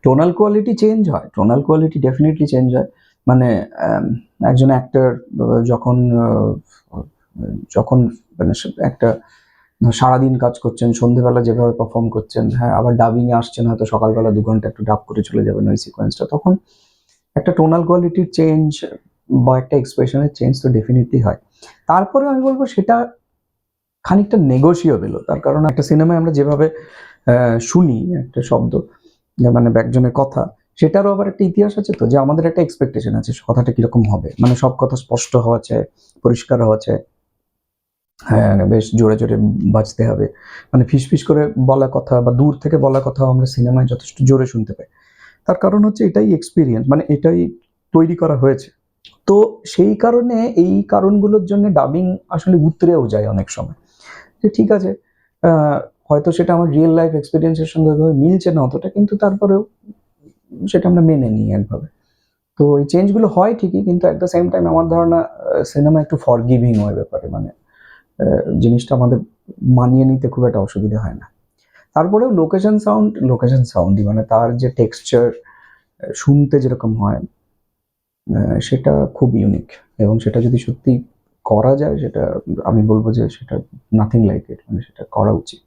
Tonal quality change হয়, tonal quality definitely change হয়। মানে একজন অ্যাক্টর যখন যখন মানে একটা সারাদিন কাজ করছেন, সন্ধ্যেবেলা যেভাবে পারফর্ম করছেন, হ্যাঁ, আবার ডাবিংয়ে আসছেন, হয়তো সকালবেলা 2 ঘন্টা একটু ডাব করে চলে যাবেন ওই সিকোয়েন্সটা, তখন একটা টোনাল কোয়ালিটির চেঞ্জ বা একটা এক্সপ্রেশনের চেঞ্জ তো ডেফিনেটলি হয়। তারপরে আমি বলবো সেটা খানিকটা নেগোশিয়েবল। তার কারণ একটা সিনেমায় আমরা যেভাবে শুনি একটা শব্দ, মানে একজনের কথা, সেটারও আবার একটা ইতিহাস আছে, তো যে আমাদের একটা এক্সপেকটেশন আছে কথাটা কিরকম হবে, মানে সব কথা স্পষ্ট হওয়া চাই, পরিষ্কার হওয়া চাই, হ্যাঁ বেশ জোরে জোরে বাজতে হবে, মানে ফিসফিস করে বলা কথা বা দূর থেকে বলা কথা আমরা সিনেমায় যথেষ্ট জোরে শুনতে পাই। তার কারণ হচ্ছে এটাই এক্সপিরিয়েন্স, মানে এটাই তৈরি করা হয়েছে। তো সেই কারণে এই কারণগুলোর জন্য ডাবিং আসলে উতরেও যায় অনেক সময়, যে ঠিক আছে হয়তো সেটা আমার রিয়েল লাইফ এক্সপিরিয়েন্সের সঙ্গে মিলছে না অতটা, কিন্তু তারপরেও সেটা আমরা মেনে নিই একভাবে। তো এই চেঞ্জগুলো হয় ঠিকই, কিন্তু অ্যাট দ্য সেম টাইম আমার ধারণা সিনেমা একটু ফরগিভিং হয় ব্যাপারে, মানে জিনিসটা আমাদের মানিয়ে নিতে খুব একটা অসুবিধা হয় না। তারপরেও লোকেশন সাউন্ডই, মানে তার যে টেক্সচার শুনতে যেরকম হয় সেটা খুব ইউনিক, এবং সেটা যদি সত্যি করা যায় সেটা আমি বলবো যে সেটা নাথিং লাইক ইট, মানে সেটা করা উচিত।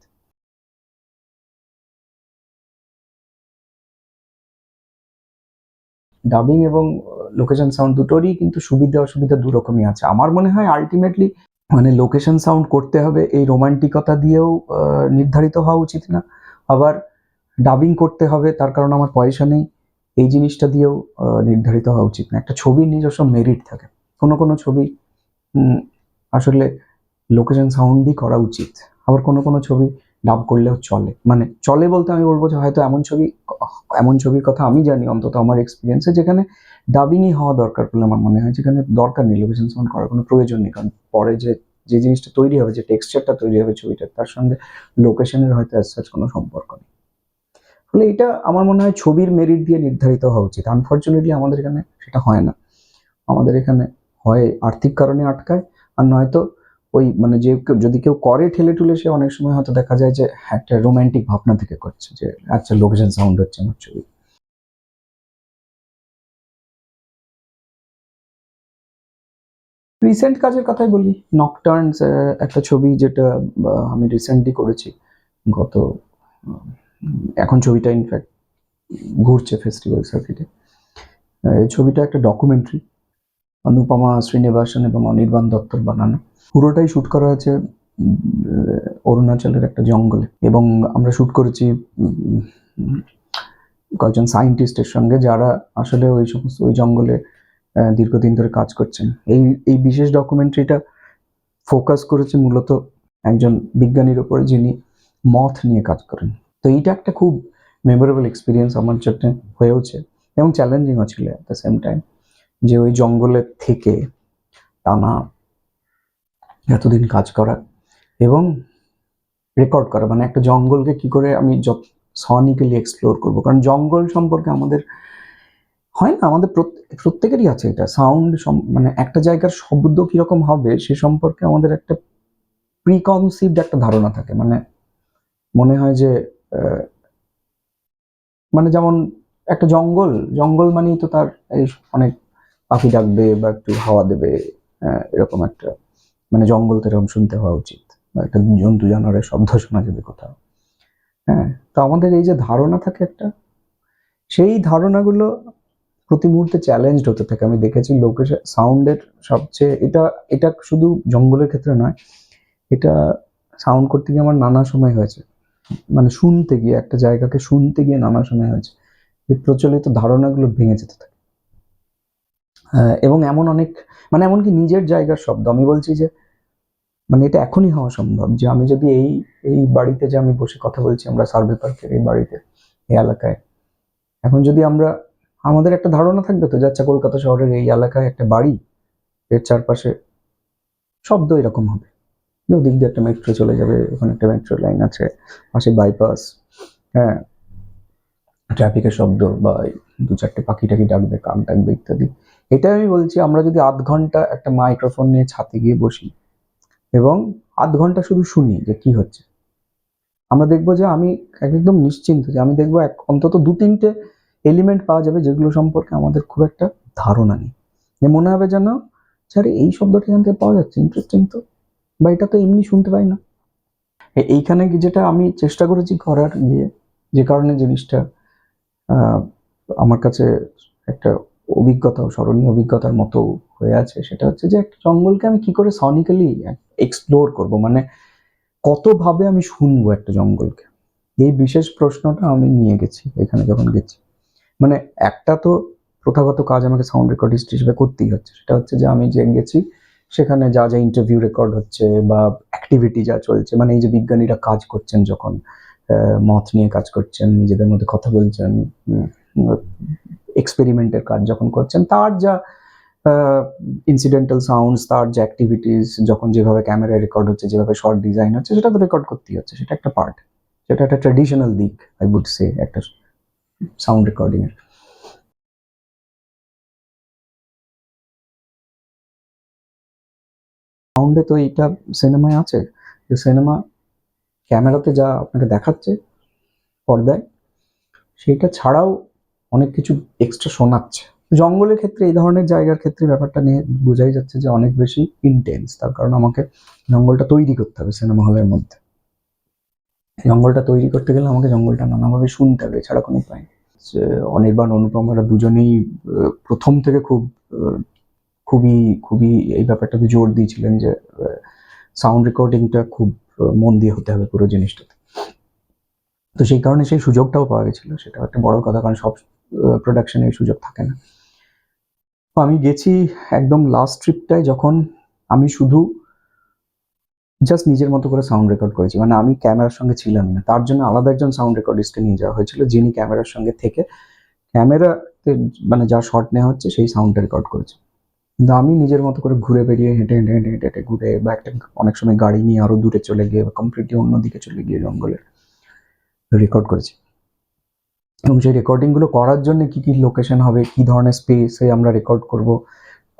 ডাবিং এবং লোকেশন সাউন্ড দুটোরই কিন্তু সুবিধা অসুবিধা দুরকমই আছে। আমার মনে হয় আলটিমেটলি মানে লোকেশন সাউন্ড করতে হবে এই রোমান্টিকতা দিয়েও নির্ধারিত হওয়া উচিত না, আবার ডাবিং করতে হবে তার কারণ আমার পয়সা নেই এই জিনিসটা দিয়েও নির্ধারিত হওয়া উচিত না। একটা ছবির নিজস্ব মেরিট থাকে, কোনো কোনো ছবি আসলে লোকেশন সাউন্ডই করা উচিত, আবার কোনো কোনো ছবি ডাব করলেও চলে। মানে চলে বলতে আমি বলবো যে হয়তো এমন ছবির কথা আমি জানি, অন্তত আমার এক্সপিরিয়েন্সে, যেখানে ডাবিংই হওয়া দরকার বলে আমার মনে হয়, যেখানে দরকার নেই লোকেশন সাউন্ড করার কোনো প্রয়োজন নেই, কারণ পরে যে যে জিনিসটা তৈরি হবে, যে টেক্সচারটা তৈরি হবে ছবিটার, তার সঙ্গে লোকেশনের হয়তো অ্যাজ সাচ কোনো সম্পর্ক নেই। ফলে এটা আমার মনে হয় ছবির মেরিট দিয়ে নির্ধারিত হওয়া উচিত। আনফর্চুনেটলি আমাদের এখানে সেটা হয় না। আমাদের এখানে হয় আর্থিক কারণে আটকায়, আর নয়তো ওই মানে যে যদি কেউ করে ঠেলে ঠুলে, সে অনেক সময় হয়তো দেখা যায় যে একটা রোমান্টিক ভাবনা থেকে করছে, যে আচ্ছা লোকেশন সাউন্ড হচ্ছে আমার ছবি। রিসেন্ট কাজের কথাই বলি, নকটার্নস একটা ছবি যেটা আমি রিসেন্টলি করেছি, গত এখন ছবিটা ইনফ্যাক্ট ঘুরছে ফেস্টিভ্যাল সার্কিটে। এই ছবিটা একটা ডকুমেন্টারি, অনুপমা শ্রীনিবাসন এবং অনির্বাণ দত্তর বানানো। পুরোটাই শ্যুট করা হয়েছে অরুণাচলের একটা জঙ্গলে, এবং আমরা শ্যুট করেছি কয়েকজন সায়েন্টিস্টের সঙ্গে, যারা আসলে ওই জঙ্গলে দীর্ঘদিন ধরে কাজ করছেন। এই বিশেষ ডকুমেন্টারিটা ফোকাস করেছে মূলত একজন বিজ্ঞানীর উপরে, যিনি মথ নিয়ে কাজ করেন। তো এইটা একটা খুব মেমোরেবল এক্সপিরিয়েন্স আমার জন্য হয়েওছে, এবং চ্যালেঞ্জিংও ছিল অ্যাট দ্য সেম টাইম, যে ওই জঙ্গলের থেকে টানা এতদিন কাজ করা এবং রেকর্ড করা, মানে একটা জঙ্গলকে কি করে আমি সনিক্যালি এক্সপ্লোর করবো, কারণ জঙ্গল সম্পর্কে আমাদের হয় না, আমাদের প্রত্যেকেরই আছে এটা সাউন্ড, মানে একটা জায়গার শব্দ কিরকম হবে সে সম্পর্কে আমাদের একটা প্রিকনসিভড একটা ধারণা থাকে। মানে মনে হয় যে মানে যেমন একটা জঙ্গল, জঙ্গল মানেই তো তার এই অনেক পাখি ডাকবে বা একটু হাওয়া দেবে, এরকম একটা, মানে জঙ্গল তো এরকম শুনতে হওয়া উচিত, বা একটা জন্তু জানোয়ারের শব্দ শোনা যাবে কোথাও। হ্যাঁ, তো আমাদের এই যে ধারণা থাকে একটা, সেই ধারণাগুলো প্রতি মুহূর্তে চ্যালেঞ্জড হতে থাকে। আমি দেখেছি লোকেশন সাউন্ডের সবচেয়ে এটা এটা শুধু জঙ্গলের ক্ষেত্রে নয়, এটা সাউন্ড করতে গিয়ে আমার নানা সময় হয়েছে, মানে শুনতে গিয়ে একটা জায়গাকে শুনতে গিয়ে নানা সময় হয়েছে, এই প্রচলিত ধারণাগুলো ভেঙে যেতে থাকে। এবং এমন অনেক, মানে এমনকি নিজের জায়গার শব্দ, আমি বলছি যে মানে এটা এখনই হওয়া সম্ভব, যে আমি যদি এই এই বাড়িতে যে আমি বসে কথা বলছি, আমরা সার্ভে পার্কের এই বাড়িতে, এই এলাকায়, এখন যদি আমরা, আমাদের একটা ধারণা থাকবে তো যে আচ্ছা কলকাতা শহরের এই এলাকায় একটা বাড়ি, এর চারপাশে শব্দ এরকম হবে, ওদিক দিয়ে একটা মেট্রো চলে যাবে, ওখানে একটা মেট্রো লাইন আছে, পাশে বাইপাস, হ্যাঁ, ট্রাফিকের শব্দ, বা দু চারটে পাখি টাকি ডাকবে, কাক ডাকবে ইত্যাদি। এটাই আমি বলছি, আমরা যদি আধ ঘন্টা একটা মাইক্রোফোন নিয়ে ছাদে গিয়ে বসি এবং আধ ঘন্টা শুধু শুনি যে কি হচ্ছে, আমরা দেখবো যে আমি একদম নিশ্চিন্ত যে আমি দেখবো অন্তত 2-3টে এলিমেন্ট পাওয়া যাবে যেগুলো সম্পর্কে আমাদের খুব একটা ধারণা নেই। যে মনে হবে যেন আরে এই শব্দটা এখান থেকে পাওয়া যাচ্ছে, ইন্টারেস্টিং তো, বা এটা তো এমনি শুনতে পাই না। এইখানে যেটা আমি চেষ্টা করেছি করার গিয়ে, যে কারণে জিনিসটা আমার কাছে একটা অভিজ্ঞতা, স্মরণীয় অভিজ্ঞতার মতো হয়ে আছে, সেটা হচ্ছে যে একটা জঙ্গলকে আমি কি করে সনিক্যালি এক্সপ্লোর করব, মানে কতভাবে আমি শুনবো একটা জঙ্গলকে। এই বিশেষ প্রশ্নটা আমি নিয়ে গেছি এখানে যখন গেছি। মানে একটা তো প্রথাগত কাজ আমাকে সাউন্ড রেকর্ডিস্ট হিসেবে করতেই হচ্ছে, সেটা হচ্ছে যে আমি যে গেছি সেখানে যা যা ইন্টারভিউ রেকর্ড হচ্ছে বা অ্যাক্টিভিটি যা চলছে, মানে এই যে বিজ্ঞানীরা কাজ করছেন, যখন মথ নিয়ে কাজ করছেন, নিজেদের মধ্যে কথা বলছেন, এক্সপেরিমেন্টের কাজ যখন করছেন, তার যা ইনসিডেন্টাল সাউন্ডস, তার যে অ্যাক্টিভিটিস, যখন যেভাবে ক্যামেরায় রেকর্ড হচ্ছে, যেভাবে শর্ট ডিজাইন হচ্ছে, সেটা তো রেকর্ড করতেই হচ্ছে, সেটা একটা পার্ট, সেটা একটা ট্র্যাডিশনাল দিক আই উড সে একটা সাউন্ড রেকর্ডিং এর। সাউন্ডে তো এইটা সিনেমায় আছে, যে সিনেমা ক্যামেরাতে যা আপনাকে দেখাচ্ছে পর্দায়, সেইটা ছাড়াও অনেক কিছু এক্সট্রা শোনাচ্ছে। জঙ্গলের ক্ষেত্রে, এই ধরনের জায়গার ক্ষেত্রে ব্যাপারটা নিয়ে বোঝাই যাচ্ছে যে অনেক বেশি ইন্টেন্স, তার কারণ আমাকে জঙ্গলটা তৈরি করতে হবে সিনেমা হলের মধ্যে। জঙ্গলটা তৈরি করতে গেলে আমাকে জঙ্গলটা নানাভাবে শুনতে হবে, এছাড়া কোনো উপায় নেই। যে অনির্বাণ অনুপমারা দুজনেই প্রথম থেকে খুবই খুবই এই ব্যাপারটাতে জোর দিয়েছিলেন যে সাউন্ড রেকর্ডিংটা খুব মন দিয়ে হতে হবে পুরো জিনিসটাতে। তো সেই কারণে সেই সুযোগটাও পাওয়া গেছিল, সেটা একটা বড় কথা, কারণ সব প্রোডাকশনে এই সুযোগ থাকে না। তো আমি গেছি একদম লাস্ট ট্রিপটায়, যখন আমি শুধু জাস্ট নিজের মতো করে সাউন্ড রেকর্ড করেছি, মানে আমি ক্যামেরার সঙ্গে ছিলামই না, তার জন্য আলাদা একজন সাউন্ড রেকর্ডিস্টকে নিয়ে যাওয়া হয়েছিল, যিনি ক্যামেরার সঙ্গে থেকে ক্যামেরাতে মানে যা শট নেওয়া হচ্ছে সেই সাউন্ডটা রেকর্ড করেছে। কিন্তু আমি নিজের মতো করে ঘুরে বেরিয়ে হেঁটে হেঁটে হেঁটে হেঁটে হেঁটে ঘুরে, বা একটা অনেক সময় গাড়ি নিয়ে আরো দূরে চলে গিয়ে, বা কমপ্লিটলি অন্যদিকে চলে গিয়ে জঙ্গলে রেকর্ড করেছি। এবং সেই রেকর্ডিংগুলো করার জন্য কি কি লোকেশন হবে, কি ধরনের স্পেসে আমরা রেকর্ড করব,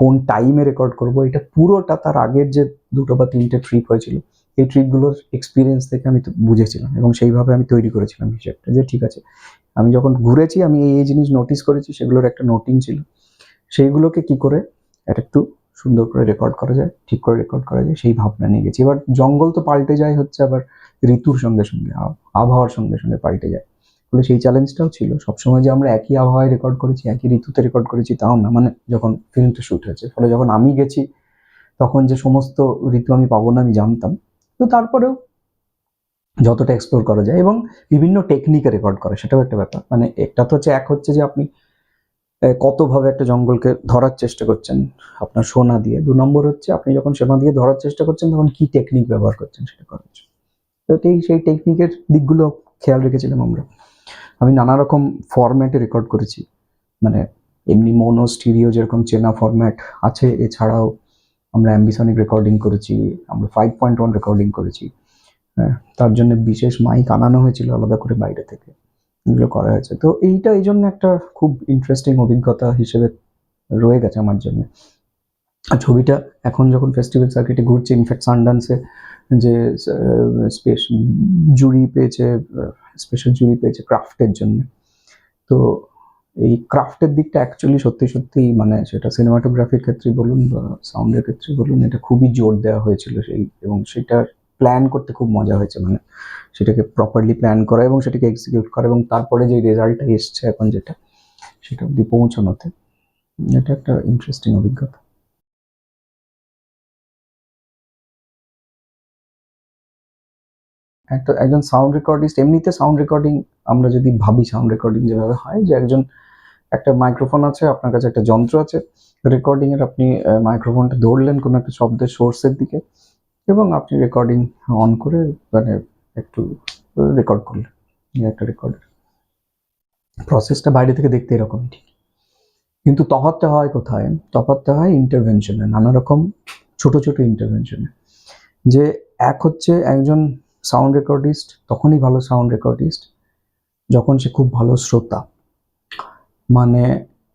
কোন টাইমে রেকর্ড করব, এটা পুরোটা তার আগের যে 2টো বা 3টে ট্রিপ হয়েছিল, এই ট্রিপগুলোর এক্সপিরিয়েন্স থেকে আমি বুঝেছিলাম, এবং সেইভাবে আমি তৈরি করেছিলাম হিসেবটা, যে ঠিক আছে আমি যখন ঘুরেছি আমি এই জিনিস নোটিস করেছি, সেগুলোর একটা নোটিং ছিল, সেইগুলোকে কি করে এটা একটু সুন্দর করে রেকর্ড করা যায়, ঠিক করে রেকর্ড করা যায়, সেই ভাবনা নিয়ে গেছি। এবার জঙ্গল তো পাল্টে যায় হচ্ছে আবার ঋতুর সঙ্গে সঙ্গে, আবহাওয়ার সঙ্গে সঙ্গে পাল্টে যায়, ফলে সেই চ্যালেঞ্জটাও ছিল। সবসময় যে আমরা একই আবহাওয়ায় রেকর্ড করেছি, একই ঋতুতে রেকর্ড করেছি তাও না, মানে যখন ফিল্মটা শ্যুট হয়েছে, ফলে যখন আমি গেছি তখন যে সমস্ত ঋতু আমি পাবো না আমি জানতাম, তো তারপরেও যতটা এক্সপ্লোর করা যায়, এবং বিভিন্ন টেকনিকে রেকর্ড করা, সেটাও একটা ব্যাপার। মানে একটা তো হচ্ছে, এক হচ্ছে যে আপনি কতভাবে একটা জঙ্গলকে ধরার চেষ্টা করছেন আপনার সোনা দিয়ে, 2 নম্বর হচ্ছে আপনি যখন সোনা দিয়ে ধরার চেষ্টা করছেন তখন কি টেকনিক ব্যবহার করছেন সেটা করার জন্য। তো সেই টেকনিকের দিকগুলো খেয়াল রেখেছিলাম আমরা। আমি নানা রকম ফরম্যাটে রেকর্ড করেছি, মানে এমনি মোনো স্টিরিও যেরকম চেনা ফরম্যাট আছে, এছাড়াও আমরা অ্যাম্বিসনিক রেকর্ডিং করেছি, আমরা 5.1 রেকর্ডিং করেছি। হ্যাঁ, তার জন্য বিশেষ মাইক আনানো হয়েছিল আলাদা করে বাইরে থেকে, এগুলো করা হয়েছে। তো এইটা এই জন্য একটা খুব ইন্টারেস্টিং অভিজ্ঞতা হিসেবে রয়ে গেছে আমার জন্য। আর ছবিটা এখন যখন ফেস্টিভ্যাল সার্কিটে ঘুরছে, ইনফ্যাক্ট সানডান্সে যে স্পেস জুরি পেয়েছে, স্পেশাল জুরি পেয়েছে ক্রাফটের জন্য। তো এই ক্রাফটের দিকটা অ্যাকচুয়ালি সত্যি সত্যি, মানে সেটা সিনেমাটোগ্রাফির ক্ষেত্রে বলুন বা সাউন্ডের ক্ষেত্রে বলুন, এটা খুবই জোর দেওয়া হয়েছিল সেই, এবং সেটা প্ল্যান করতে খুব মজা হয়েছে, মানে সেটাকে প্রপারলি প্ল্যান করা এবং সেটাকে এক্সিকিউট করা, এবং তারপরে যে রেজাল্টটা এসছে এখন যেটা, সেটা অব্দি পৌঁছানোতে, এটা একটা ইন্টারেস্টিং অভিজ্ঞতা। একটা একজন সাউন্ড রেকর্ডিস্ট, এমনিতে সাউন্ড রেকর্ডিং আমরা যদি ভাবি, সাউন্ড রেকর্ডিং যেভাবে হয়, যে একজন একটা মাইক্রোফোন আছে, আপনার কাছে একটা যন্ত্র আছে, রেকর্ডিং এর আপনি মাইক্রোফোনটা ধরলেন কোনো একটা শব্দের সোর্সের দিকে, এবং আপনি রেকর্ডিং অন করে মানে একটু রেকর্ড করলেন, একটা রেকর্ডের প্রসেসটা বাইরে থেকে দেখতে এরকমই ঠিক, কিন্তু তফাৎটা হয় কোথায়? তফাৎটা হয় ইন্টারভেনশনে, নানা রকম ছোট ছোট ইন্টারভেনশনে। যে এক হচ্ছে একজন সাউন্ড রেকর্ডিস্ট তখনই ভালো সাউন্ড রেকর্ডিস্ট যখন সে খুব ভালো শ্রোতা। মানে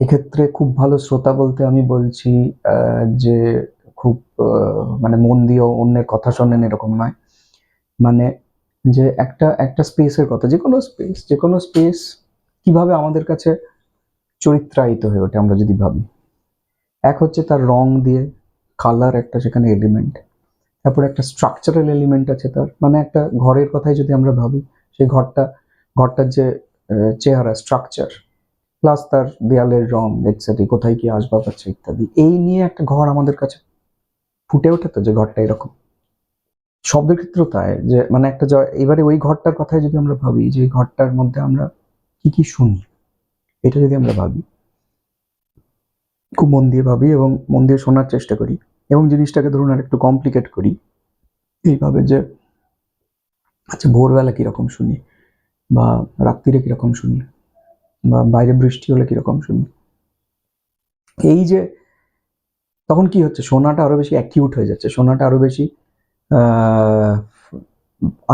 এক্ষেত্রে খুব ভালো শ্রোতা বলতে আমি বলছি যে খুব মানে মন দিয়ে অন্যের কথা শোনেন এরকম নয়, মানে যে একটা স্পেসের কথা, যে কোনো স্পেস কিভাবে আমাদের কাছে চরিত্রায়িত হয়ে ওঠে আমরা যদি ভাবি। এক হচ্ছে তার রং দিয়ে, কালার একটা সেখানে এলিমেন্ট, তারপর একটা স্ট্রাকচারাল এলিমেন্ট আছে তার, মানে একটা ঘরের কথাই যদি আমরা ভাবি, সেই ঘরটার যে চেহারা, স্ট্রাকচার, প্লাস তার দেয়ালের রং, এটসেট্রা, কোথায় কি আসবাব আছে ইত্যাদি, এই নিয়ে একটা ঘর আমাদের কাছে ফুটে ওঠে। তো যে ঘরটা এরকম, শব্দের ক্ষেত্রেও তাই, যে মানে একটা এবারে ওই ঘরটার কথাই যদি আমরা ভাবি, যে ঘরটার মধ্যে আমরা কি কি শুনি, এটা যদি আমরা ভাবি, খুব মন দিয়ে ভাবি এবং মন দিয়ে শোনার চেষ্টা করি, এবং জিনিসটাকে ধরুন আর একটু কমপ্লিকেট করি এইভাবে যে আচ্ছা ভোরবেলা কিরকম শুনি, বা রাত্রিরে কিরকম শুনি, বা বাইরে বৃষ্টি হলে কিরকম শুনি, এই যে তখন কি হচ্ছে, শোনাটা আরো বেশি অ্যাকিউট হয়ে যাচ্ছে, শোনাটা আরো বেশি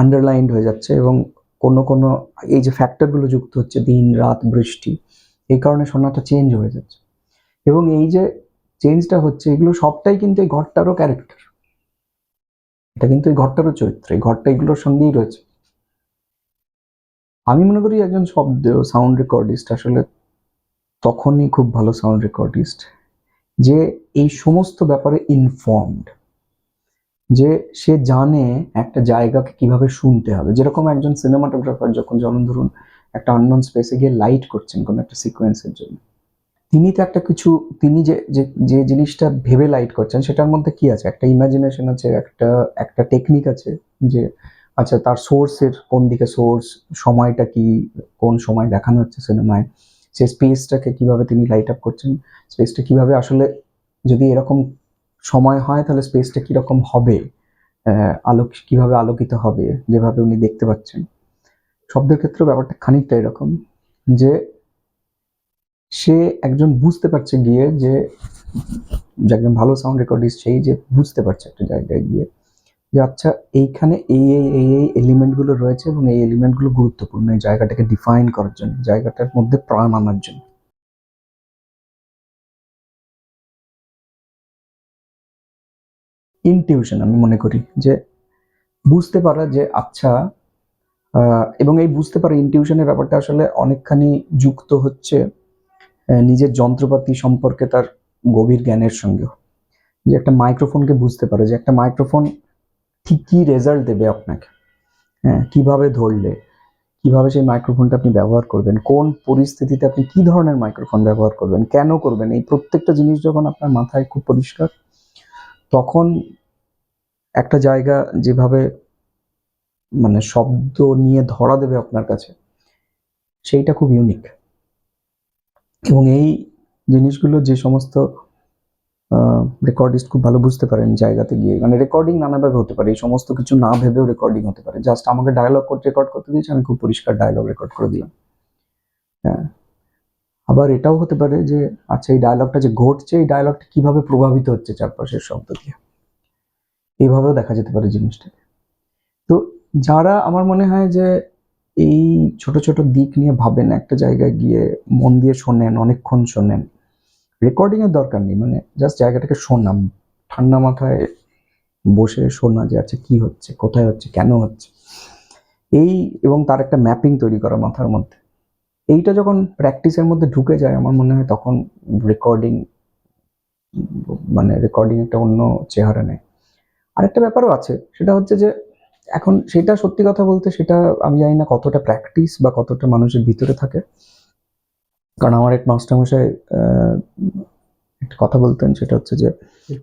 আন্ডারলাইন্ড হয়ে যাচ্ছে, এবং কোনো এই যে ফ্যাক্টরগুলো যুক্ত হচ্ছে, দিন রাত বৃষ্টি, এই কারণে শোনাটা চেঞ্জ হয়ে যাচ্ছে। এবং এই যে চেঞ্জটা হচ্ছে, এগুলো সবটাই কিন্তু এই ঘরটারও ক্যারেক্টার, এটা কিন্তু এই ঘরটারও চরিত্র, এই ঘরটা এগুলোর সঙ্গেই রয়েছে। আমি মনে করি একজন সাউন্ড রেকর্ডিস্ট আসলে তখনই খুব ভালো সাউন্ড রেকর্ডিস্ট যে এই সমস্ত ব্যাপারে ইনফর্মড, যে সে জানে একটা জায়গাকে কিভাবে শুনতে হবে। যেরকম একজন সিনেমাটোগ্রাফার যেমন ধরুন একটা আননোন স্পেসে গিয়ে লাইট করছেন কোনো একটা সিকোয়েন্সের জন্য, তিনি তো একটা কিছু, তিনি যে যে জিনিসটা ভেবে লাইট করছেন সেটার মধ্যে কি আছে, একটা ইমাজিনেশন আছে, একটা টেকনিক আছে, যে আচ্ছা তার সোর্সের কোন দিকে সোর্স, সময়টা কি, কোন সময় দেখানো হচ্ছে সিনেমায়, সেই স্পেসটাকে কিভাবে তিনি লাইট আপ করছেন, স্পেসটা কিভাবে আসলে যদি এরকম সময় হয় তাহলে স্পেসটা কিরকম হবে, আলোক কিভাবে আলোকিত হবে, যেভাবে উনি দেখতে পাচ্ছেন। শব্দের ক্ষেত্রে ব্যাপারটা খানিকটা এরকম, যে সে একজন বুঝতে পারছে গিয়ে, যে একজন ভালো সাউন্ড রেকর্ডিস্ট সেই যে বুঝতে পারছে একটা জায়গায় গিয়ে, যে আচ্ছা এইখানে এই এই এই এই এলিমেন্টগুলো রয়েছে, এবং এই এলিমেন্টগুলো গুরুত্বপূর্ণ এই জায়গাটাকে ডিফাইন করার জন্য, জায়গাটার মধ্যে প্রাণ আনার জন্য। ইনটিউশন আমি মনে করি, যে বুঝতে পারা, যে আচ্ছা এবং এই বুঝতে পারা ইনটিউশনের ব্যাপারটা আসলে অনেকখানি যুক্ত হচ্ছে নিজের যন্ত্রপাতি সম্পর্কে তার গভীর জ্ঞানের সঙ্গেও। যে একটা মাইক্রোফোনকে বুঝতে পারে, যে একটা মাইক্রোফোন ঠিক কি রেজাল্ট দেবে আপনাকে, হ্যাঁ, কিভাবে ধরলে, কিভাবে সেই মাইক্রোফোনটা আপনি ব্যবহার করবেন, কোন পরিস্থিতিতে আপনি কি ধরনের মাইক্রোফোন ব্যবহার করবেন, কেন করবেন, এই প্রত্যেকটা জিনিস যখন আপনার মাথায় খুব পরিষ্কার, তখন একটা জায়গা যেভাবে মানে শব্দ নিয়ে ধরা দেবে আপনার কাছে, সেইটা খুব ইউনিক। এবং এই জিনিসগুলো যে সমস্ত রেকর্ডিস্ট খুব ভালো বুঝতে পারেন জায়গাতে গিয়ে, মানে রেকর্ডিং নানাভাবে হতে পারে, এই সমস্ত কিছু না ভেবেও রেকর্ডিং হতে পারে, জাস্ট আমাকে ডায়লগ রেকর্ড করতে দিয়েছে, আমি খুব পরিষ্কার ডায়লগ রেকর্ড করে দিলাম। হ্যাঁ, আবার এটাও হতে পারে যে আচ্ছা এই ডায়লগটা যে ঘটছে, এই ডায়লগটা কিভাবে প্রভাবিত হচ্ছে চারপাশের শব্দ দিয়ে, এইভাবেও দেখা যেতে পারে জিনিসটাকে। তো যারা আমার মনে হয় যে এই ছোট ছোট দিক নিয়ে ভাবেন, একটা জায়গায় গিয়ে মন দিয়ে শোনেন, অনেকক্ষণ শোনেন, রেকর্ডিং এর দরকার নেই, মানে জাস্ট জায়গাটাকে শোনাম, ঠান্ডা মাথায় বসে শোনা, যে আচ্ছা কি হচ্ছে, কোথায় হচ্ছে, কেন হচ্ছে, এই, এবং তার একটা ম্যাপিং তৈরি করা মাথার মধ্যে, এইটা যখন প্র্যাকটিসের মধ্যে ঢুকে যায় আমার মনে হয় তখন রেকর্ডিং, মানে রেকর্ডিং একটা অন্য চেহারা নেয়। আরেকটা ব্যাপারও আছে, সেটা হচ্ছে যে এখন সেটা সত্যি কথা বলতে, সেটা আমি জানি না কতটা প্র্যাকটিস বা কতটা মানুষের ভিতরে থাকে, কারণ আমার এক মাস্টারমশাই একটা কথা বলতেন, সেটা হচ্ছে যে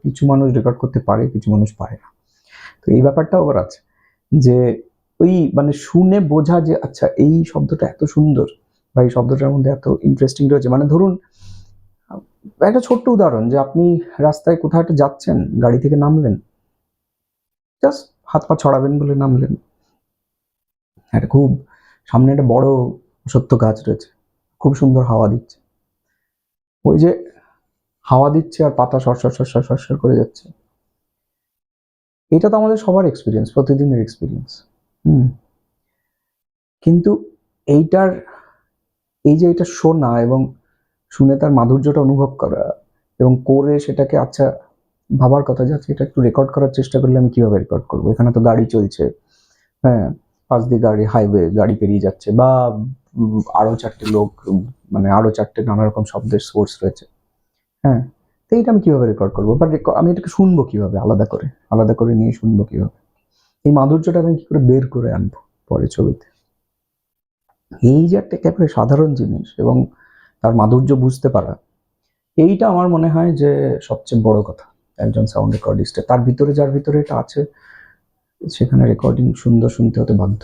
কিছু মানুষ রেকর্ড করতে পারে, কিছু মানুষ পারে না। তো এই ব্যাপারটাও আবার আছে, যে ওই মানে শুনে বোঝা, যে আচ্ছা এই শব্দটা এত সুন্দর, বা এই শব্দটার মধ্যে এত ইন্টারেস্টিং রয়েছে। মানে ধরুন একটা ছোট্ট উদাহরণ, যে আপনি রাস্তায় কোথাও একটা যাচ্ছেন, গাড়ি থেকে নামলেন, জাস্ট হাত পা ছড়াবেন বলে নামলেন, একটা খুব সামনে একটা বড় সত্য গাছ রয়েছে, খুব সুন্দর হাওয়া দিচ্ছে, ওই যে হাওয়া দিচ্ছে আর পাতা সরসর সরসর সরসর করে যাচ্ছে, এটা তো আমাদের সবার এক্সপিরিয়েন্স, প্রতিদিনের এক্সপিরিয়েন্স। কিন্তু এইটার, এই যে এটা শোনা এবং শুনে তার মাধুর্যটা অনুভব করা, এবং করে সেটাকে আচ্ছা ভাবার কথা, যে আচ্ছা এটা একটু রেকর্ড করার চেষ্টা করলে আমি কিভাবে রেকর্ড করবো, এখানে তো গাড়ি চলছে, হ্যাঁ, পাশ দিয়ে গাড়ি, হাইওয়ে, গাড়ি পেরিয়ে যাচ্ছে, বা আরো চারটে লোক, মানে আরো চারটে নানা রকম শব্দের সোর্স রয়েছে। হ্যাঁ, তো এইটা আমি কিভাবে রেকর্ড করবো, বা আমি এটাকে শুনবো কিভাবে, আলাদা করে নিয়ে শুনবো কিভাবে, এই মাধুর্যটা আমি কি করে বের করে আনবো পরে ছবিতে। এই যে একটা একেবারে সাধারণ জিনিস এবং তার মাধুর্য বুঝতে পারা, এইটা আমার মনে হয় যে সবচেয়ে বড় কথা একজন সাউন্ড রেকর্ডিস্টের। তার ভিতরে, যার ভিতরে এটা আছে, সেখানে রেকর্ডিং সুন্দর শুনতে হতে বাধ্য।